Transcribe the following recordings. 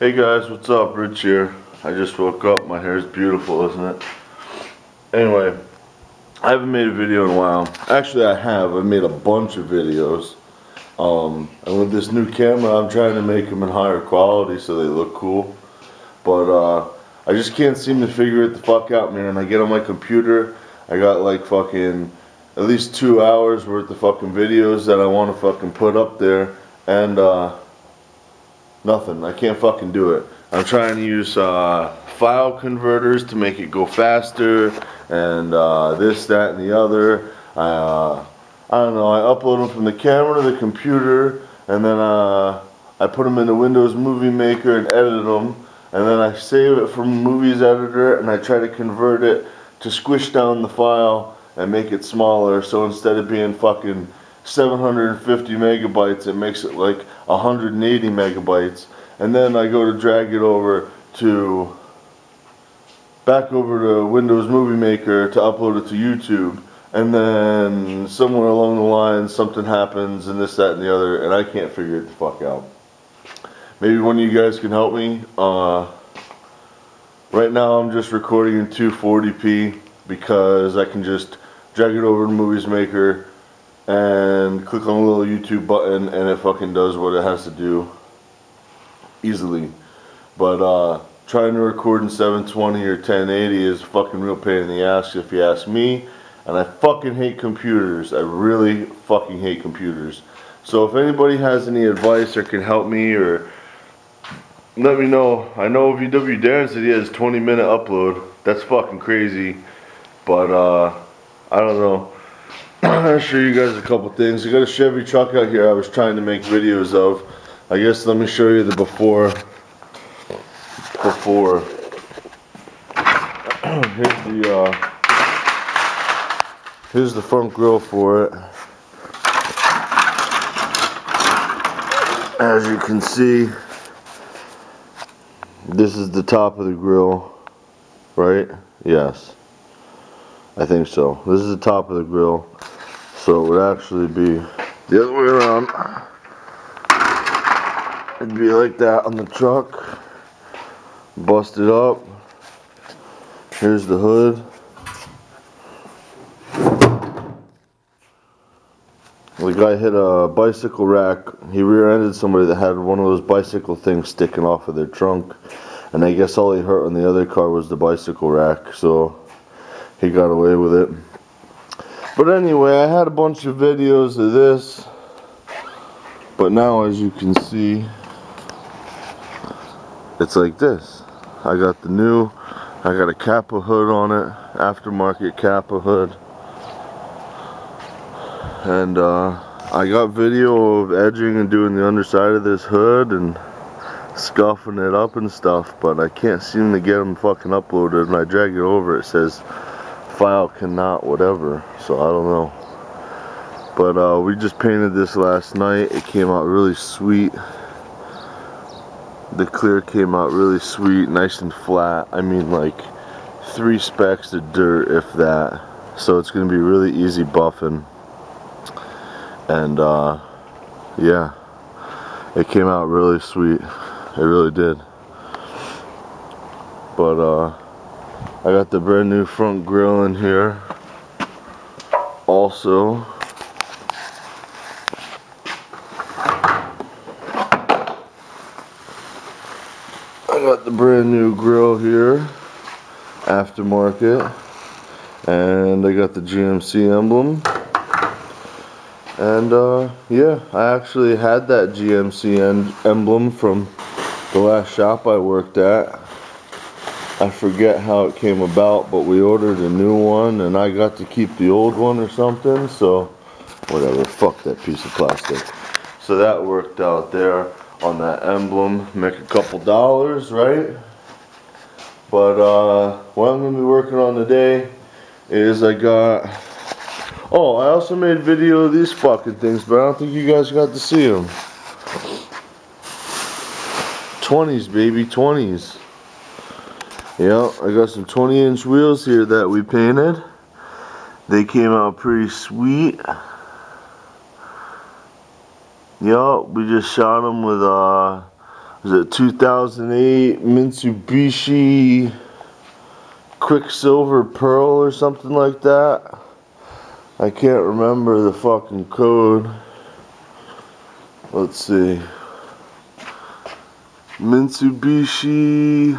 Hey guys, what's up? Rich here. I just woke up. My hair's beautiful, isn't it? Anyway, I haven't made a video in a while. Actually, I have. I've made a bunch of videos. And with this new camera, I'm trying to make them in higher quality so they look cool. But I just can't seem to figure it the fuck out, man. I get on my computer, I got like fucking at least 2 hours worth of fucking videos that I want to fucking put up there, and nothing. I can't fucking do it. I'm trying to use file converters to make it go faster, and this, that, and the other. I don't know. I upload them from the camera to the computer, and then I put them in the Windows Movie Maker and edit them, and then I save it from Movies Editor, and I try to convert it to squish down the file and make it smaller. So instead of being fucking 750 megabytes, it makes it like 180 megabytes, and then I go to drag it over to back over to Windows Movie Maker to upload it to YouTube, and then somewhere along the line something happens and this, that, and the other, and I can't figure it the fuck out. Maybe one of you guys can help me. Right now I'm just recording in 240p because I can just drag it over to Movies Maker and click on a little YouTube button and it fucking does what it has to do easily. But trying to record in 720 or 1080 is a fucking real pain in the ass if you ask me, and I fucking hate computers. I really fucking hate computers. So if anybody has any advice or can help me, or let me know. I know VW Darren said he has 20-minute upload. That's fucking crazy, but I don't know. I'm gonna show you guys a couple things. I got a Chevy truck out here I was trying to make videos of. I guess let me show you the before. Here's the front grille for it. As you can see, this is the top of the grille, right? Yes, I think so. This is the top of the grille, so it would actually be the other way around. It'd be like that on the truck. Bust it up. Here's the hood. The guy hit a bicycle rack. He rear-ended somebody that had one of those bicycle things sticking off of their trunk, and I guess all he hurt on the other car was the bicycle rack, so he got away with it. But anyway, I had a bunch of videos of this, but now as you can see, it's like this. I got a Kappa hood on it, aftermarket Kappa hood. And I got video of edging and doing the underside of this hood and scuffing it up and stuff, but I can't seem to get them fucking uploaded. And I drag it over, it says file cannot whatever, so I don't know. But we just painted this last night. It came out really sweet. The clear came out really sweet, nice and flat. I mean, like 3 specks of dirt, if that. So it's gonna be really easy buffing. And yeah, it came out really sweet. It really did. But I got the brand new front grille in here also. I got the brand new grille here, aftermarket, and I got the GMC emblem. And yeah, I actually had that GMC emblem from the last shop I worked at. I forget how it came about, but we ordered a new one and I got to keep the old one or something, so whatever, fuck that piece of plastic. So that worked out there on that emblem. Make a couple dollars, right? But what I'm going to be working on today is I got... Oh, I also made a video of these fucking things, but I don't think you guys got to see them. 20s, baby, 20s. Yeah, I got some 20-inch wheels here that we painted. They came out pretty sweet. Yup, we just shot them with is it 2008 Mitsubishi Quicksilver Pearl or something like that. I can't remember the fucking code. Let's see. Mitsubishi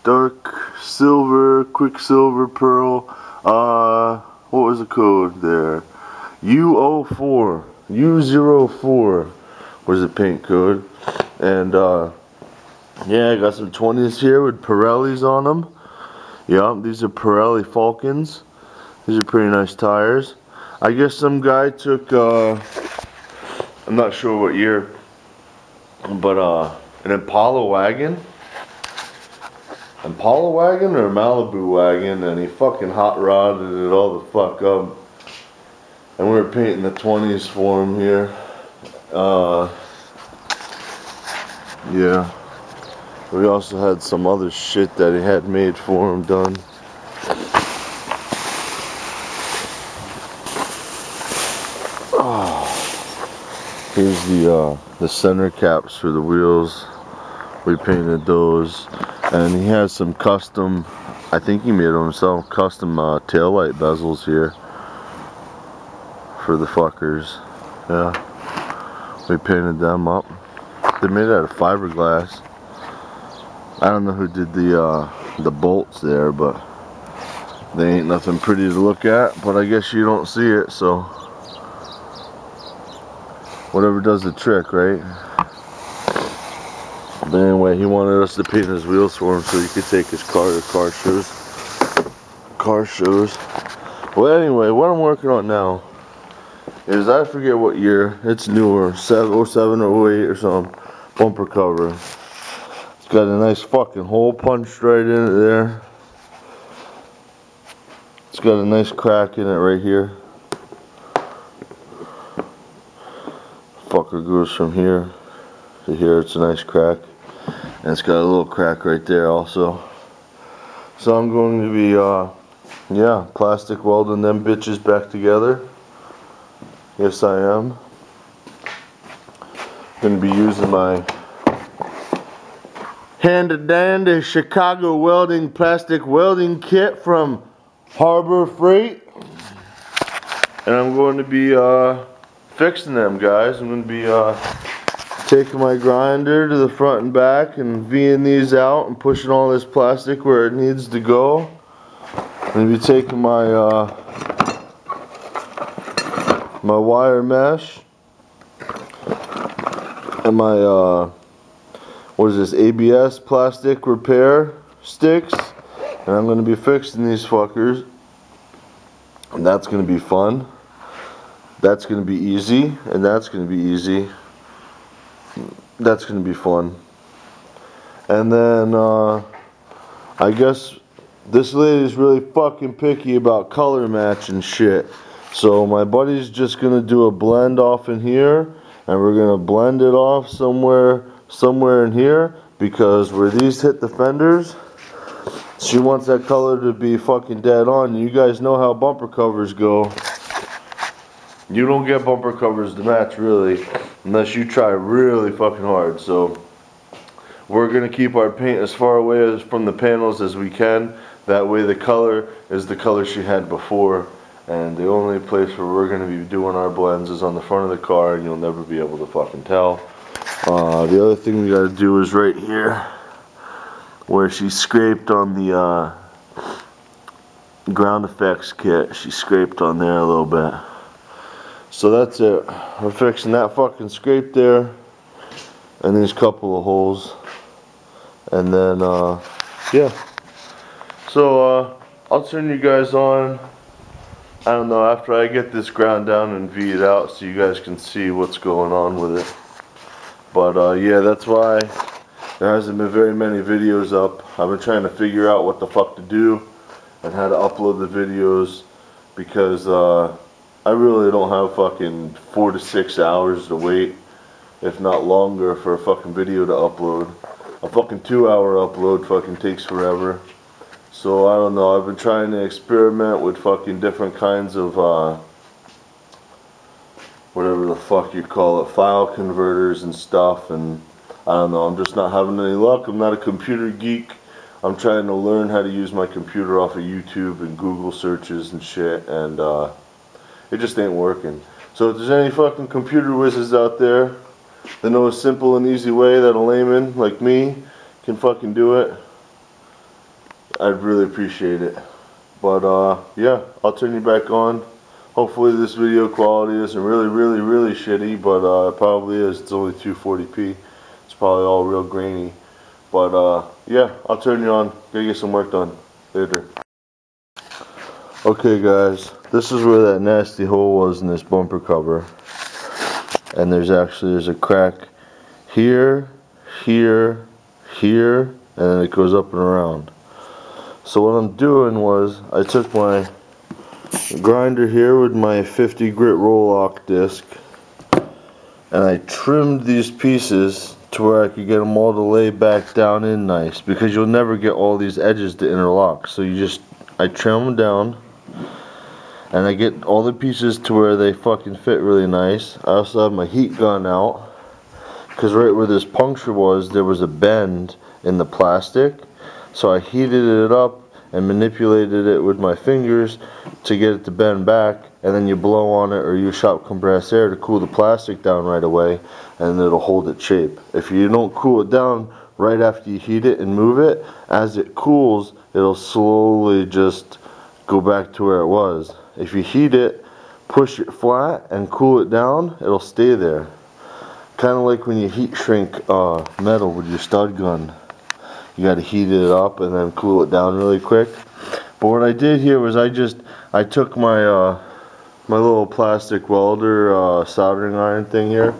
Dark Silver Quicksilver Pearl. What was the code there? U04. U04 was the paint code. And yeah, I got some 20s here with Pirellis on them. Yeah, these are Pirelli Falcons. These are pretty nice tires. I guess some guy took, I'm not sure what year, but an Impala wagon or Malibu wagon, and he fucking hot rodded it all the fuck up. And we were painting the 20s for him here. Yeah. We also had some other shit that he had made for him done. Oh. Here's the center caps for the wheels. We painted those. And he has some custom, I think he made them himself, custom taillight bezels here for the fuckers. Yeah. We painted them up. They're made out of fiberglass. I don't know who did the bolts there, but they ain't nothing pretty to look at. But I guess you don't see it, so whatever does the trick, right? But anyway, he wanted us to paint his wheels for him so he could take his car to car shows. Well, anyway, what I'm working on now is, I forget what year. It's newer, 07 or 08 or something. Bumper cover. It's got a nice fucking hole punched right in it there. It's got a nice crack in it right here. Fucker goes from here to here. It's a nice crack. And it's got a little crack right there also. So I'm going to be, yeah, plastic welding them bitches back together. Yes, I am. Going to be using my handy-dandy Chicago welding plastic welding kit from Harbor Freight, and I'm going to be fixing them, guys. I'm going to be taking my grinder to the front and back and V'ing these out and pushing all this plastic where it needs to go. I'm going to be taking my my wire mesh and my what is this, ABS plastic repair sticks, and I'm going to be fixing these fuckers, and that's going to be fun. That's going to be easy, and that's going to be easy. That's going to be fun. And then I guess this lady's really fucking picky about color match and shit. So my buddy's just going to do a blend off in here, and we're going to blend it off somewhere in here, because where these hit the fenders, she wants that color to be fucking dead on. You guys know how bumper covers go. You don't get bumper covers to match, really, unless you try really fucking hard. So we're gonna keep our paint as far away from the panels as we can. That way the color is the color she had before, and the only place where we're gonna be doing our blends is on the front of the car, and you'll never be able to fucking tell. The other thing we gotta do is right here, where she scraped on the ground effects kit. She scraped on there a little bit. So that's it. We're fixing that fucking scrape there, and these couple of holes, and then yeah. So I'll turn you guys on, I don't know, after I get this ground down and V it out so you guys can see what's going on with it. But yeah, that's why there hasn't been very many videos up. I've been trying to figure out what the fuck to do and how to upload the videos, because I really don't have fucking 4 to 6 hours to wait, if not longer, for a fucking video to upload. A fucking 2-hour upload fucking takes forever. So I don't know, I've been trying to experiment with fucking different kinds of whatever the fuck you call it, file converters and stuff, and I don't know, I'm just not having any luck. I'm not a computer geek. I'm trying to learn how to use my computer off of YouTube and Google searches and shit, and it just ain't working. So if there's any fucking computer whizzes out there that know a simple and easy way that a layman like me can fucking do it, I'd really appreciate it. But yeah, I'll turn you back on. Hopefully this video quality isn't really shitty, but it probably is. It's only 240p. It's probably all real grainy. But yeah, I'll turn you on. Gotta get some work done. Later. Okay guys, this is where that nasty hole was in this bumper cover. And there's a crack here, here, here, and then it goes up and around. So what I'm doing was, I took my grinder here with my 50 grit roll-lock disc, and I trimmed these pieces to where I could get them all to lay back down in nice, because you'll never get all these edges to interlock. So I trim them down, and I get all the pieces to where they fucking fit really nice. I also have my heat gun out, because right where this puncture was, there was a bend in the plastic. So I heated it up and manipulated it with my fingers to get it to bend back, and then you blow on it or use shop compressed air to cool the plastic down right away, and it'll hold its shape. If you don't cool it down right after you heat it and move it, as it cools, it'll slowly just go back to where it was. If you heat it, push it flat, and cool it down, it'll stay there. Kind of like when you heat shrink metal with your stud gun. You got to heat it up and then cool it down really quick. But what I did here was I took my my little plastic welder soldering iron thing here,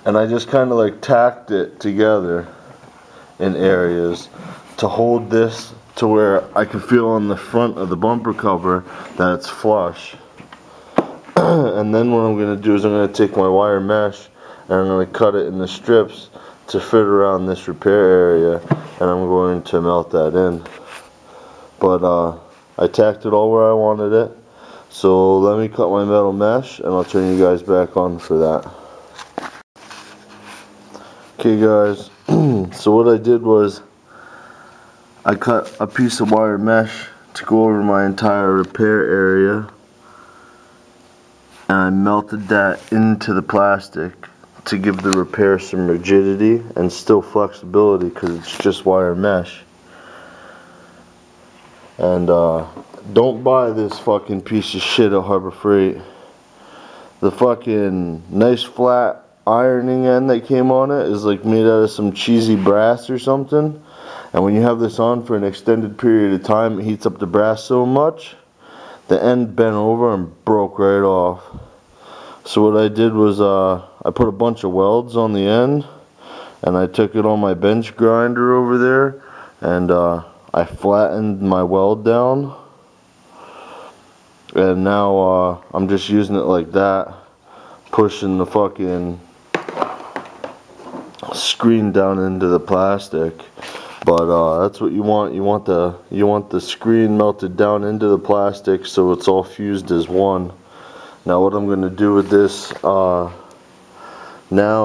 and I just kind of like tacked it together in areas to hold this to where I can feel on the front of the bumper cover that it's flush. And then what I'm going to do is I'm going to take my wire mesh and I'm going to cut it into strips to fit around this repair area, and I'm going to melt that in. But I tacked it all where I wanted it. So let me cut my metal mesh and I'll turn you guys back on for that. Okay guys, so what I did was I cut a piece of wire mesh to go over my entire repair area, and I melted that into the plastic to give the repair some rigidity and still flexibility, because it's just wire mesh. And don't buy this fucking piece of shit at Harbor Freight. The fucking nice flat ironing end that came on it is like made out of some cheesy brass or something, and when you have this on for an extended period of time, it heats up the brass so much the end bent over and broke right off. So what I did was I put a bunch of welds on the end, and I took it on my bench grinder over there, and I flattened my weld down, and now I'm just using it like that, pushing the fucking screen down into the plastic. But that's what you want. You want the screen melted down into the plastic so it's all fused as one. Now what I'm going to do with this now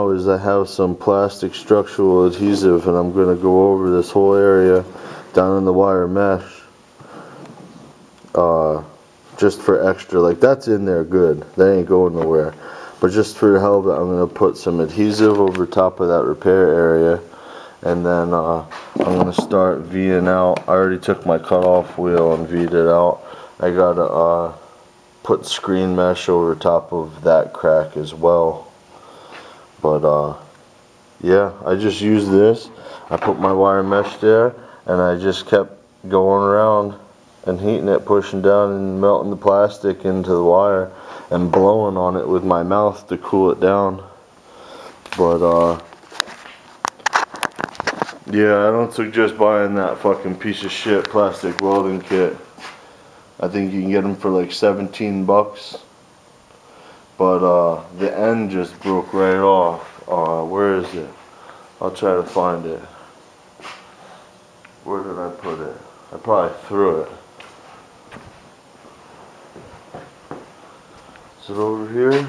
is I have some plastic structural adhesive, and I'm going to go over this whole area down in the wire mesh just for extra. Like, that's in there good, that ain't going nowhere, but just for the hell of it, I'm going to put some adhesive over top of that repair area, and then I'm going to start V'ing out. I already took my cutoff wheel and V'd it out. I got to put screen mesh over top of that crack as well. But yeah, I just used this. I put my wire mesh there, and I just kept going around and heating it, pushing down and melting the plastic into the wire and blowing on it with my mouth to cool it down. But yeah, I don't suggest buying that fucking piece of shit plastic welding kit. I think you can get them for like 17 bucks. But the end just broke right off. Where is it? I'll try to find it. Where did I put it? I probably threw it. Is it over here?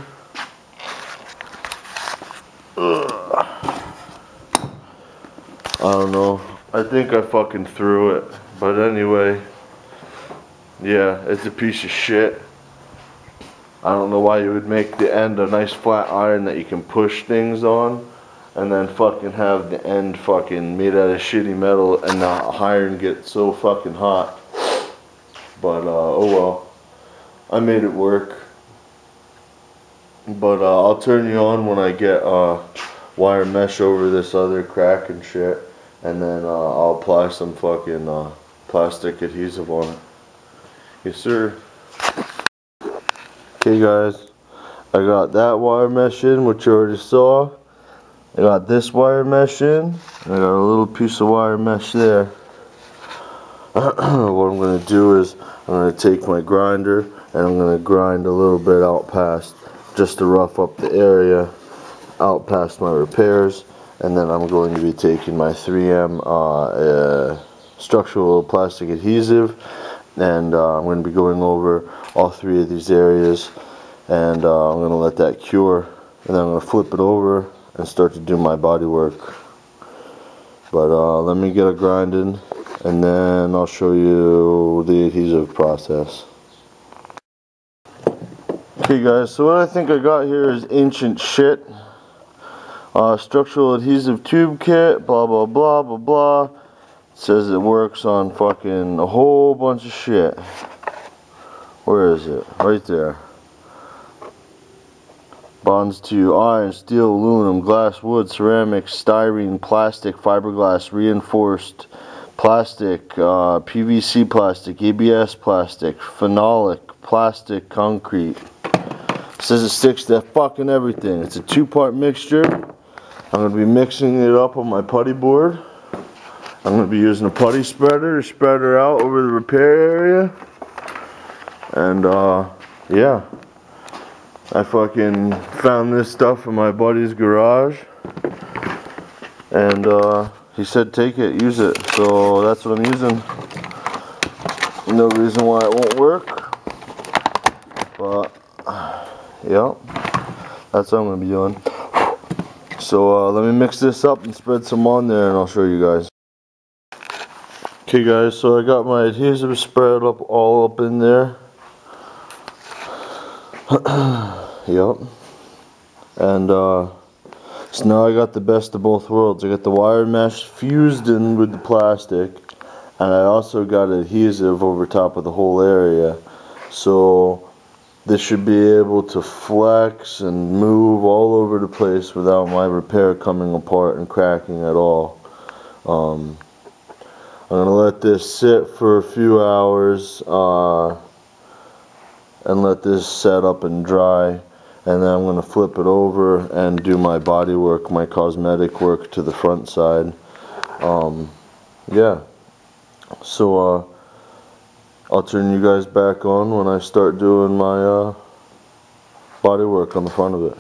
Ugh. I don't know. I think I fucking threw it. But anyway, yeah, it's a piece of shit. I don't know why you would make the end a nice flat iron that you can push things on, and then fucking have the end fucking made out of shitty metal and the iron get so fucking hot. But oh well, I made it work. But I'll turn you on when I get wire mesh over this other crack and shit, and then I'll apply some fucking plastic adhesive on it. Yes sir. Okay guys, I got that wire mesh in, which you already saw. I got this wire mesh in, and I got a little piece of wire mesh there. What I'm going to do is, I'm going to take my grinder, and I'm going to grind a little bit out past, just to rough up the area, out past my repairs, and then I'm going to be taking my 3M structural plastic adhesive, and I'm going to be going over all 3 of these areas, and I'm going to let that cure, and then I'm going to flip it over and start to do my body work. But let me get it grinding, and then I'll show you the adhesive process. Okay guys, so what I think I got here is ancient shit. Structural adhesive tube kit, blah blah blah blah blah. It says it works on fucking a whole bunch of shit. Where is it? Right there. Bonds to iron, steel, aluminum, glass, wood, ceramic, styrene, plastic, fiberglass, reinforced plastic, PVC plastic, ABS plastic, phenolic plastic, concrete. It says it sticks to fucking everything. It's a 2-part mixture. I'm going to be mixing it up on my putty board. I'm going to be using a putty spreader to spread her out over the repair area. And yeah, I fucking found this stuff in my buddy's garage, and he said take it, use it, so that's what I'm using. No reason why it won't work, but yeah, that's what I'm going to be doing. So let me mix this up and spread some on there, and I'll show you guys. Okay guys, so I got my adhesive spread up all up in there. Yep. And so now I got the best of both worlds. I got the wire mesh fused in with the plastic, and I also got adhesive over top of the whole area. So this should be able to flex and move all over the place without my repair coming apart and cracking at all. I'm going to let this sit for a few hours and let this set up and dry, and then I'm going to flip it over and do my body work, my cosmetic work to the front side. Yeah, so I'll turn you guys back on when I start doing my body work on the front of it.